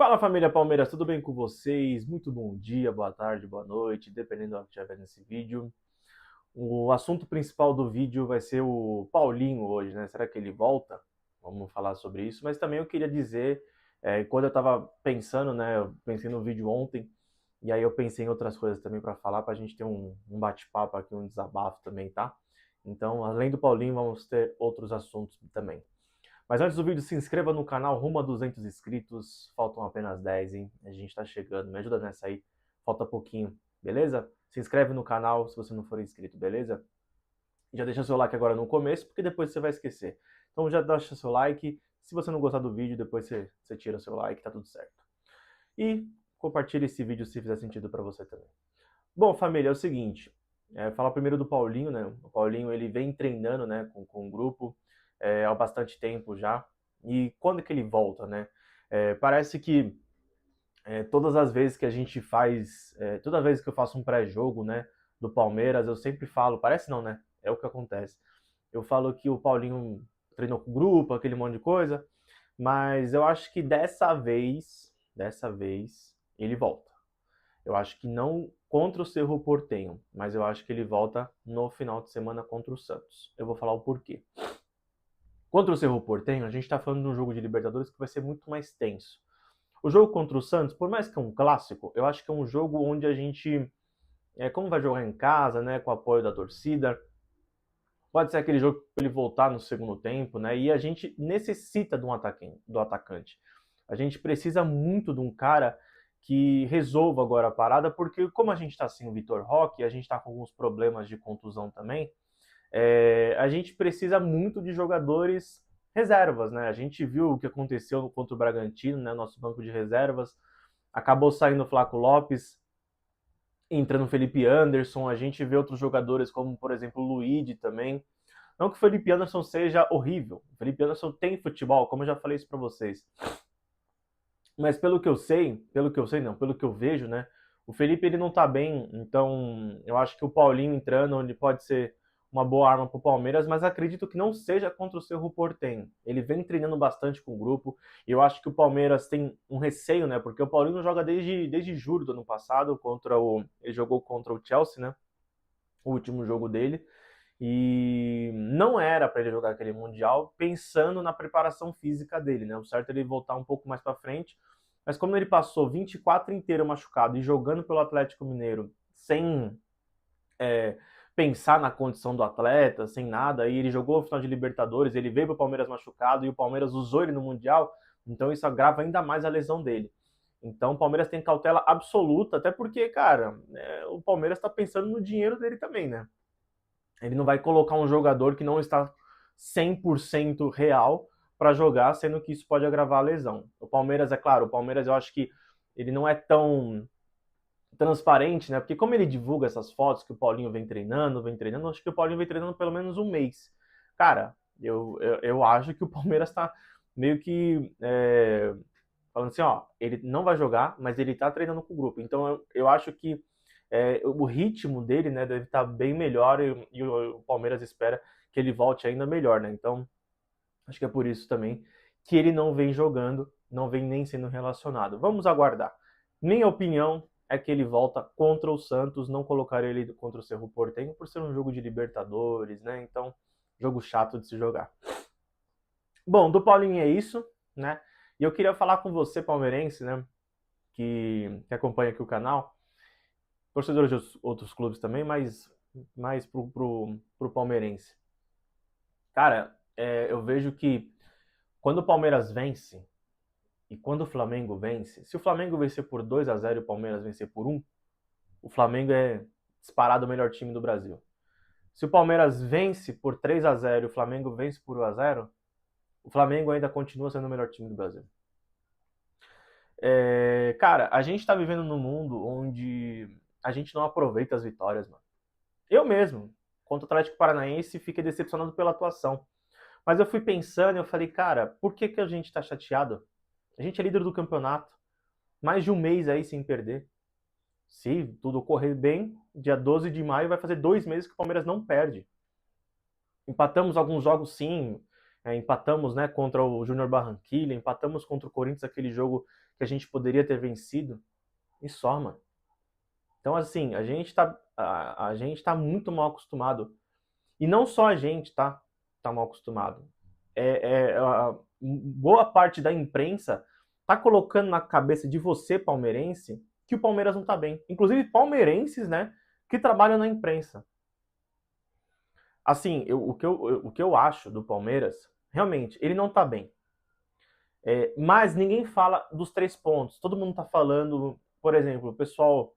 Fala família Palmeiras, tudo bem com vocês? Muito bom dia, boa tarde, boa noite, dependendo do que estiver vendo esse vídeo. O assunto principal do vídeo vai ser o Paulinho hoje, né? Será que ele volta? Vamos falar sobre isso. Mas também eu queria dizer, quando eu estava pensando, né? Eu pensei no vídeo ontem, e aí eu pensei em outras coisas também para falar, para a gente ter um bate-papo aqui, um desabafo também, tá? Então, além do Paulinho, vamos ter outros assuntos também. Mas antes do vídeo, se inscreva no canal, rumo a 200 inscritos. Faltam apenas 10, hein? A gente tá chegando. Me ajuda nessa aí. Falta pouquinho, beleza? Se inscreve no canal se você não for inscrito, beleza? E já deixa seu like agora no começo, porque depois você vai esquecer. Então já deixa seu like. Se você não gostar do vídeo, depois você tira seu like, tá tudo certo. E compartilhe esse vídeo se fizer sentido para você também. Bom, família, é o seguinte. Falar primeiro do Paulinho, né? O Paulinho, ele vem treinando, né, com o grupo há bastante tempo já. E quando que ele volta, né? Parece que todas as vezes que a gente faz, toda vez que eu faço um pré-jogo, né, do Palmeiras, eu sempre falo, parece não, né? É o que acontece. Eu falo que o Paulinho treinou com o grupo, aquele monte de coisa, mas eu acho que dessa vez, ele volta. Eu acho que não contra o Cerro Porteño, mas eu acho que ele volta no final de semana contra o Santos. Eu vou falar o porquê. Contra o Cerro Porteño, a gente está falando de um jogo de Libertadores que vai ser muito mais tenso. O jogo contra o Santos, por mais que é um clássico, eu acho que é um jogo onde a gente, como vai jogar em casa, né, com o apoio da torcida, pode ser aquele jogo para ele voltar no segundo tempo, né? E a gente necessita de do atacante. A gente precisa muito de um cara que resolva agora a parada, porque como a gente está sem o Vitor Roque, a gente está com alguns problemas de contusão também, a gente precisa muito de jogadores reservas, né? A gente viu o que aconteceu contra o Bragantino, né? Nosso banco de reservas. Acabou saindo o Flaco Lopes, entrando o Felipe Anderson. A gente vê outros jogadores como, por exemplo, o Luigi também. Não que o Felipe Anderson seja horrível. O Felipe Anderson tem futebol, como eu já falei isso para vocês. Mas pelo que eu vejo, né? O Felipe ele não tá bem, então eu acho que o Paulinho entrando, ele pode ser uma boa arma pro Palmeiras, mas acredito que não seja contra o Cerro Porteño. Ele vem treinando bastante com o grupo, e eu acho que o Palmeiras tem um receio, né? Porque o Paulinho joga desde julho do ano passado, ele jogou contra o Chelsea, né? O último jogo dele. E não era para ele jogar aquele Mundial pensando na preparação física dele, né? O certo é ele voltar um pouco mais para frente. Mas como ele passou 24 inteiro machucado e jogando pelo Atlético Mineiro sem pensar na condição do atleta, sem nada, e ele jogou o final de Libertadores, ele veio para o Palmeiras machucado e o Palmeiras usou ele no Mundial, então isso agrava ainda mais a lesão dele. Então o Palmeiras tem cautela absoluta, até porque, cara, o Palmeiras está pensando no dinheiro dele também, né? Ele não vai colocar um jogador que não está 100% real para jogar, sendo que isso pode agravar a lesão. O Palmeiras, é claro, o Palmeiras eu acho que ele não é tão transparente, né? Porque como ele divulga essas fotos que o Paulinho vem treinando, acho que o Paulinho vem treinando pelo menos um mês. Cara, eu acho que o Palmeiras está meio que falando assim, ó, ele não vai jogar, mas ele tá treinando com o grupo. Então eu acho que o ritmo dele, né, deve estar bem melhor e o Palmeiras espera que ele volte ainda melhor, né? Então acho que é por isso também que ele não vem jogando, não vem nem sendo relacionado. Vamos aguardar. Minha opinião é que ele volta contra o Santos, não colocar ele contra o Cerro Porteño por ser um jogo de Libertadores, né? Então, jogo chato de se jogar. Bom, do Paulinho é isso, né? E eu queria falar com você, palmeirense, né? Que acompanha aqui o canal, torcedores de outros clubes também, mas mais pro palmeirense. Cara, eu vejo que quando o Palmeiras vence e quando o Flamengo vence, se o Flamengo vencer por 2-0 e o Palmeiras vencer por 1, o Flamengo é disparado o melhor time do Brasil. Se o Palmeiras vence por 3-0 e o Flamengo vence por 1-0, o Flamengo ainda continua sendo o melhor time do Brasil. Cara, a gente tá vivendo num mundo onde a gente não aproveita as vitórias, mano. Eu mesmo, contra o Atlético Paranaense, fiquei decepcionado pela atuação. Mas eu fui pensando e eu falei, cara, por que a gente tá chateado? A gente é líder do campeonato, mais de um mês aí sem perder. Se tudo correr bem, dia 12 de maio vai fazer 2 meses que o Palmeiras não perde. Empatamos alguns jogos sim, empatamos, né, contra o Júnior Barranquilla, empatamos contra o Corinthians aquele jogo que a gente poderia ter vencido, e só, mano. Então, assim, a gente tá muito mal acostumado. E não só a gente tá mal acostumado. Boa parte da imprensa tá colocando na cabeça de você, palmeirense, que o Palmeiras não tá bem. Inclusive palmeirenses, né, que trabalham na imprensa. Assim, o que eu acho do Palmeiras, realmente, ele não tá bem. Mas ninguém fala dos 3 pontos. Todo mundo tá falando, por exemplo, o pessoal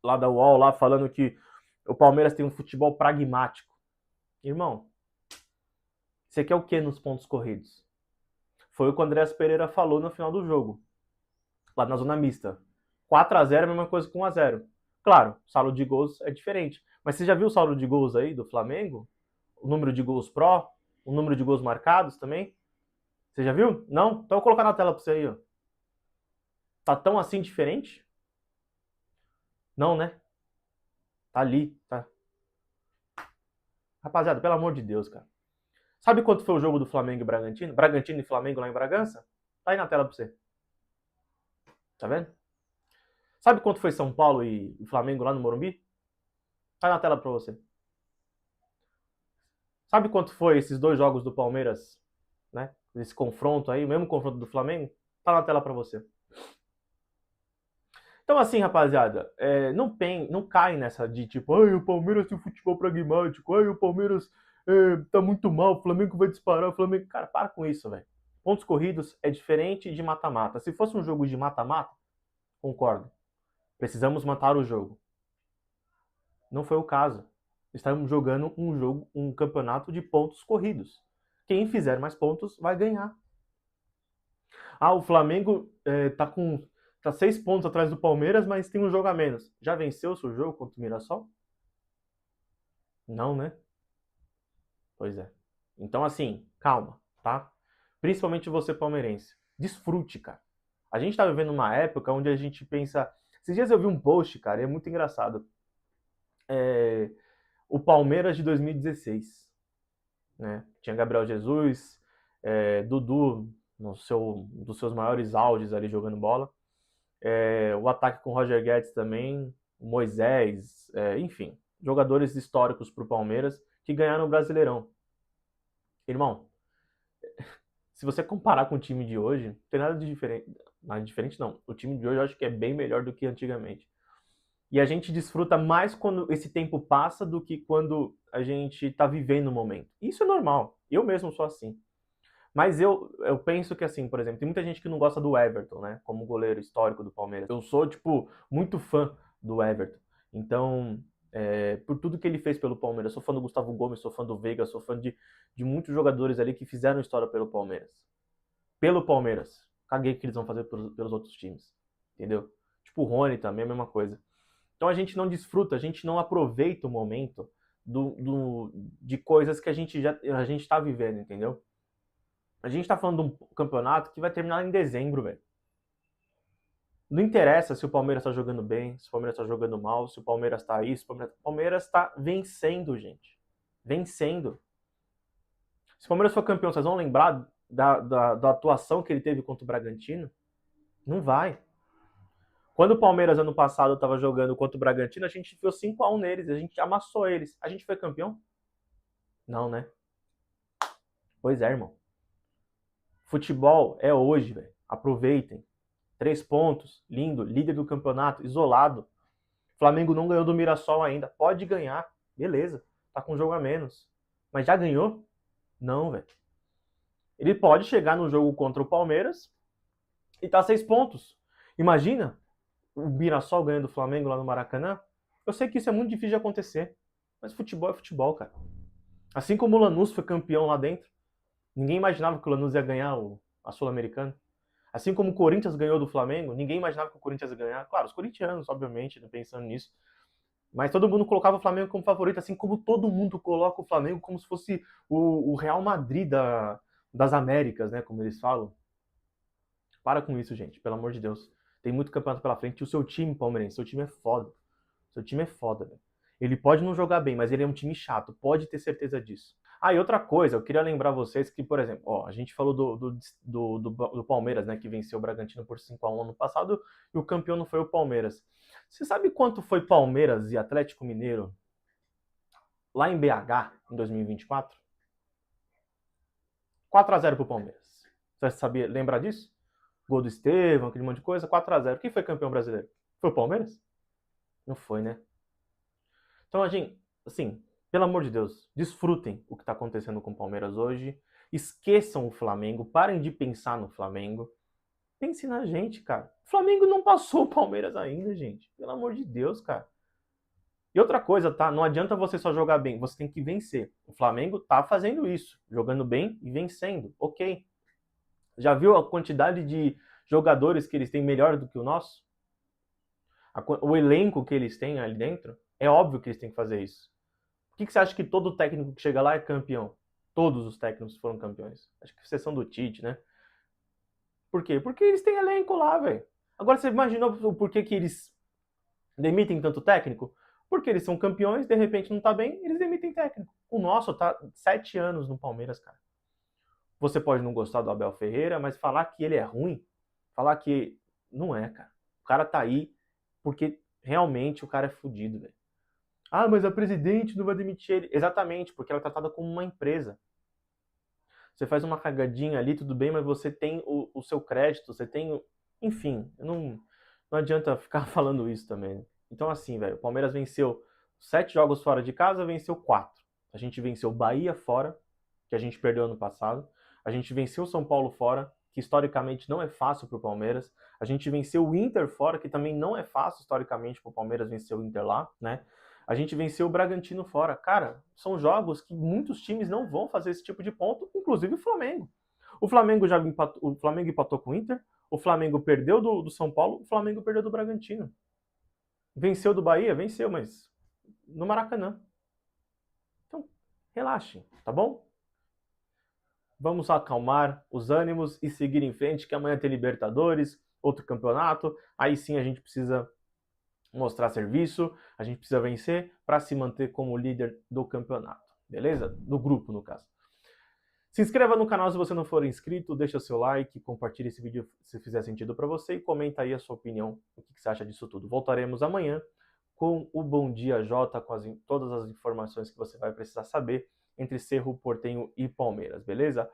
lá da UOL lá falando que o Palmeiras tem um futebol pragmático. Irmão, você quer o que nos pontos corridos? Foi o que o Andréas Pereira falou no final do jogo, lá na zona mista. 4x0 é a mesma coisa que 1x0. Claro, o saldo de gols é diferente. Mas você já viu o saldo de gols aí do Flamengo? O número de gols pró? O número de gols marcados também? Você já viu? Não? Então eu vou colocar na tela pra você aí, ó. Tá tão assim diferente? Não, né? Tá ali, tá. Rapaziada, pelo amor de Deus, cara. Sabe quanto foi o jogo do Flamengo e Bragantino? Bragantino e Flamengo lá em Bragança? Tá aí na tela pra você. Tá vendo? Sabe quanto foi São Paulo e Flamengo lá no Morumbi? Tá na tela pra você. Sabe quanto foi esses 2 jogos do Palmeiras, né? Esse confronto aí, o mesmo confronto do Flamengo? Tá na tela pra você. Então, assim, rapaziada, não cai nessa de tipo, ai, o Palmeiras tem futebol pragmático, ai, o Palmeiras tá muito mal, o Flamengo vai disparar, o Flamengo... Cara, para com isso, velho. Pontos corridos é diferente de mata-mata. Se fosse um jogo de mata-mata, concordo. Precisamos matar o jogo. Não foi o caso. Estamos jogando um campeonato de pontos corridos. Quem fizer mais pontos vai ganhar. Ah, o Flamengo tá 6 pontos atrás do Palmeiras, mas tem um jogo a menos. Já venceu o seu jogo contra o Mirassol? Não, né? Pois é. Então, assim, calma, tá? Principalmente você, palmeirense. Desfrute, cara. A gente tá vivendo uma época onde a gente pensa... Esses dias eu vi um post, cara, e é muito engraçado. O Palmeiras de 2016, né? Tinha Gabriel Jesus, Dudu, dos seus maiores auges ali jogando bola. O ataque com o Roger Guedes também, Moisés, enfim, jogadores históricos para o Palmeiras que ganharam o Brasileirão. Irmão, se você comparar com o time de hoje, não tem nada de diferente. Nada diferente não. O time de hoje eu acho que é bem melhor do que antigamente. E a gente desfruta mais quando esse tempo passa do que quando a gente está vivendo o momento. Isso é normal. Eu mesmo sou assim. Mas eu penso que, assim, por exemplo, tem muita gente que não gosta do Everton, né? Como goleiro histórico do Palmeiras. Eu sou, tipo, muito fã do Everton. Então, por tudo que ele fez pelo Palmeiras. Sou fã do Gustavo Gomes, sou fã do Veiga, sou fã de muitos jogadores ali que fizeram história pelo Palmeiras. Pelo Palmeiras. Caguei o que eles vão fazer pelos outros times. Entendeu? Tipo, o Rony também, a mesma coisa. Então a gente não desfruta, a gente não aproveita o momento de coisas que a gente está vivendo, entendeu? A gente tá falando de um campeonato que vai terminar em dezembro, velho. Não interessa se o Palmeiras tá jogando bem, se o Palmeiras tá jogando mal, se o Palmeiras tá isso, o Palmeiras tá vencendo, gente. Vencendo. Se o Palmeiras for campeão, vocês vão lembrar da atuação que ele teve contra o Bragantino? Não vai. Quando o Palmeiras ano passado estava jogando contra o Bragantino, a gente enfiou 5x1 neles, a gente amassou eles. A gente foi campeão? Não, né? Pois é, irmão. Futebol é hoje, velho. Aproveitem. 3 pontos, lindo, líder do campeonato, isolado. Flamengo não ganhou do Mirassol ainda. Pode ganhar, beleza. Tá com um jogo a menos. Mas já ganhou? Não, velho. Ele pode chegar no jogo contra o Palmeiras e tá 6 pontos. Imagina o Mirassol ganhando do Flamengo lá no Maracanã. Eu sei que isso é muito difícil de acontecer, mas futebol é futebol, cara. Assim como o Lanús foi campeão lá dentro, ninguém imaginava que o Lanús ia ganhar a Sul-Americana. Assim como o Corinthians ganhou do Flamengo, ninguém imaginava que o Corinthians ia ganhar. Claro, os corintianos, obviamente, pensando nisso. Mas todo mundo colocava o Flamengo como favorito, assim como todo mundo coloca o Flamengo como se fosse o Real Madrid das Américas, né? Como eles falam. Para com isso, gente, pelo amor de Deus. Tem muito campeonato pela frente. E o seu time, palmeirense, seu time é foda. Seu time é foda, velho. Ele pode não jogar bem, mas ele é um time chato. Pode ter certeza disso. Ah, e outra coisa, eu queria lembrar vocês que, por exemplo, ó, a gente falou do Palmeiras, né, que venceu o Bragantino por 5-1 ano passado, e o campeão não foi o Palmeiras. Você sabe quanto foi Palmeiras e Atlético Mineiro lá em BH, em 2024? 4-0 pro Palmeiras. Você sabia lembrar disso? Gol do Estevão, aquele monte de coisa, 4-0. Quem foi campeão brasileiro? Foi o Palmeiras? Não foi, né? Então, gente, assim, pelo amor de Deus, desfrutem o que está acontecendo com o Palmeiras hoje. Esqueçam o Flamengo, parem de pensar no Flamengo. Pense na gente, cara. O Flamengo não passou o Palmeiras ainda, gente. Pelo amor de Deus, cara. E outra coisa, tá? Não adianta você só jogar bem, você tem que vencer. O Flamengo tá fazendo isso, jogando bem e vencendo. Ok. Já viu a quantidade de jogadores que eles têm melhor do que o nosso? O elenco que eles têm ali dentro? É óbvio que eles têm que fazer isso. Por que você acha que todo técnico que chega lá é campeão? Todos os técnicos foram campeões. Acho que exceção do Tite, né? Por quê? Porque eles têm elenco lá, velho. Agora você imaginou o porquê que eles demitem tanto técnico? Porque eles são campeões, de repente não tá bem, eles demitem técnico. O nosso tá 7 anos no Palmeiras, cara. Você pode não gostar do Abel Ferreira, mas falar que ele é ruim, falar que não é, cara. O cara tá aí porque realmente o cara é fudido, velho. Ah, mas a presidente não vai demitir ele. Exatamente, porque ela é tratada como uma empresa. Você faz uma cagadinha ali, tudo bem, mas você tem o seu crédito, você tem. Enfim, não adianta ficar falando isso também. Então, assim, velho, o Palmeiras venceu 7 jogos fora de casa, venceu 4. A gente venceu Bahia fora, que a gente perdeu ano passado. A gente venceu São Paulo fora, que historicamente não é fácil para o Palmeiras. A gente venceu o Inter fora, que também não é fácil historicamente para o Palmeiras vencer o Inter lá, né? A gente venceu o Bragantino fora. Cara, são jogos que muitos times não vão fazer esse tipo de ponto, inclusive o Flamengo. O Flamengo já empatou, o Flamengo empatou com o Inter, o Flamengo perdeu do São Paulo, o Flamengo perdeu do Bragantino. Venceu do Bahia? Venceu, mas no Maracanã. Então, relaxem, tá bom? Vamos acalmar os ânimos e seguir em frente, que amanhã tem Libertadores, outro campeonato. Aí sim a gente precisa mostrar serviço, a gente precisa vencer para se manter como líder do campeonato, beleza? Do grupo, no caso. Se inscreva no canal se você não for inscrito, deixa seu like, compartilhe esse vídeo se fizer sentido para você e comenta aí a sua opinião, o que você acha disso tudo. Voltaremos amanhã com o Bom Dia Jota, com todas as informações que você vai precisar saber entre Cerro Porteño e Palmeiras, beleza?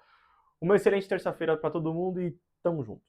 Uma excelente terça-feira para todo mundo e tamo junto.